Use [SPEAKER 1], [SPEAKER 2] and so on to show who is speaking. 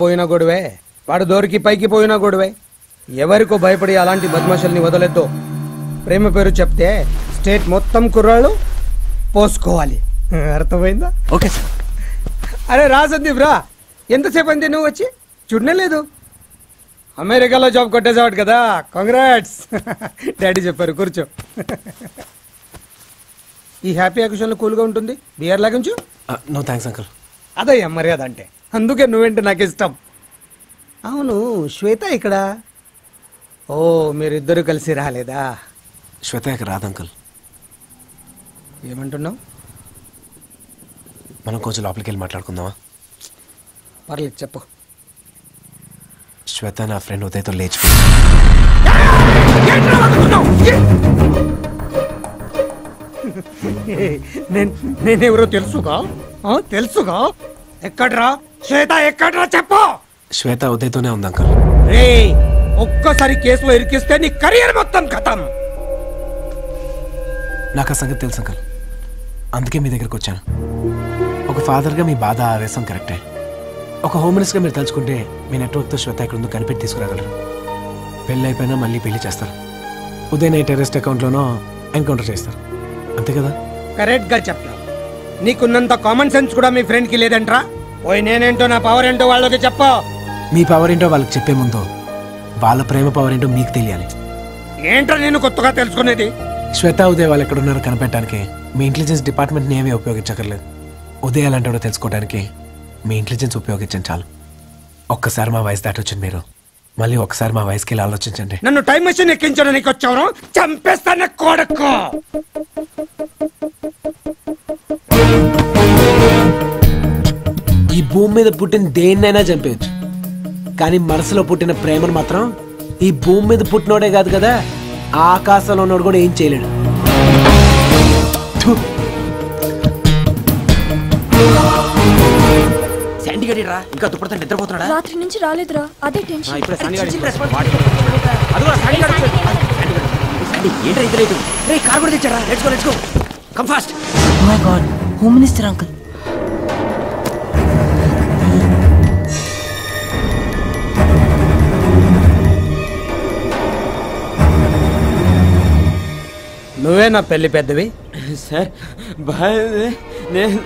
[SPEAKER 1] పోయిన గొడవే, వాడు దొరికి పైకి పోయిన గొడవే. ఎవరికో భయపడి అలాంటి బద్మాషల్ని వదలొద్దు. ప్రేమ పేరు చెప్తే స్టేట్ మొత్తం కుర్రాళ్ళు పోసుకోవాలి. అర్థమైందా?
[SPEAKER 2] Okay sir.
[SPEAKER 1] అరే రా సందీప్ రా. ఎంతసేపు అంది నువ్వు వచ్చి? చూడలేదు. అమెరికాలో జాబ్ కొట్టేసేవాడు కదా. కాంగ్రాట్స్. డాడీ చెప్పారు, కూర్చో. ఈ హ్యాపీ అకేషన్లో కూల్గా ఉంటుంది. బియర్ లాగించు.
[SPEAKER 2] No thanks uncle.
[SPEAKER 1] అదయ్యా మర్యాద అంటే. అందుకే నువ్వేంటి నాకు ఇష్టం. అవును, శ్వేత ఇక్కడ? ఓ, మీరిద్దరు కలిసి రాలేదా?
[SPEAKER 2] శ్వేత ఇక్కడ రాదు అంకుల్.
[SPEAKER 1] ఏమంటున్నావు?
[SPEAKER 2] మనం కొంచెం లోపలికి వెళ్ళి మాట్లాడుకుందామా?
[SPEAKER 1] పర్లేదు, చెప్పు.
[SPEAKER 2] శ్వేత నా ఫ్రెండ్ ఉదయ్తో లేచి
[SPEAKER 1] నేనెవరో తెలుసుగా? తెలుసుగా? ఎక్కడ్రా శ్వేత? ఎక్కడ్రా చెప్పు.
[SPEAKER 2] శ్వేత ఉదయ్తోనే ఉంది అంకుల్.
[SPEAKER 1] రే, ఒక్కసారి కేసులో ఇరికిస్తే నీ కెరీర్ మొత్తం ఖతం.
[SPEAKER 2] నాకు ఆ సంగతి తెలుసు అంకుల్, అందుకే మీ దగ్గరకు వచ్చాను. ఒక ఫాదర్గా మీ బాధ ఆవేశం కరెక్టే. ఒక హోమ్ మినిస్టర్గా మీరు తలుచుకుంటే మీ నెట్వర్క్తో శ్వేత ఇక్కడ ఉందో కనిపెట్టి తీసుకురాగలరు. పెళ్ళి అయిపోయినా మళ్ళీ పెళ్లి చేస్తారు. ఉదయ్ నైట్ టెర్రరిస్ట్ అకౌంట్లోనో ఎన్కౌంటర్ చేస్తారు, అంతే కదా?
[SPEAKER 1] కరెక్ట్ గా చెప్పావు. నీకున్నంత కామన్ సెన్స్ కూడా మీ ఫ్రెండ్ కి లేదంట్రా. పోయి నేనేంటో నా పవర్ ఏంటో వాళ్ళకి చెప్పు.
[SPEAKER 2] మీ పవర్ ఏంటో వాళ్ళకి చెప్పే ముందు వాళ్ళ ప్రేమ పవర్ ఏంటో మీకు తెలియాలి.
[SPEAKER 1] ఏంటో నేను కొత్తగా తెలుసుకునేది?
[SPEAKER 2] శ్వేత ఉదయ్ వాళ్ళు ఎక్కడున్నారో కనిపెట్టడానికి మీ ఇంటెలిజెన్స్ డిపార్ట్మెంట్ని ఏమీ ఉపయోగించక్కర్లేదు. ఉదయ్ అలాంటి తెలుసుకోవడానికి మీ ఇంటెలిజెన్స్ ఉపయోగించండి చాలు. ఒక్కసారి మా వయసు దాటి వచ్చింది మీరు, మళ్ళీ ఒకసారి మా వయసుకి వెళ్ళి ఆలోచించండి.
[SPEAKER 1] నన్ను టైం మెషిన్ ఎక్కించడానికి వచ్చావు? చంపేస్తాను కొడుకు.
[SPEAKER 2] ఈ భూమి మీద పుట్టిన దేన్నైనా చంపేయచ్చు, కానీ మనసులో పుట్టిన ప్రేమను మాత్రం ఈ భూమి మీద పుట్టినోడే కాదు కదా, ఆకాశంలో ఉన్నోడు కూడా ఏం చేయలేడు. ఇంకా దుప్పటితో నిద్రపోతున్నాడా?
[SPEAKER 3] రాత్రి నుంచి రాలేదురా, అదే టెన్షన్.
[SPEAKER 2] కార్ కూడా తెచ్చారా? Let's go, let's go, come fast.
[SPEAKER 4] Oh my God, home minister uncle.
[SPEAKER 1] నువ్వే నా పెళ్లి పెద్దవి.
[SPEAKER 5] సార్ నేను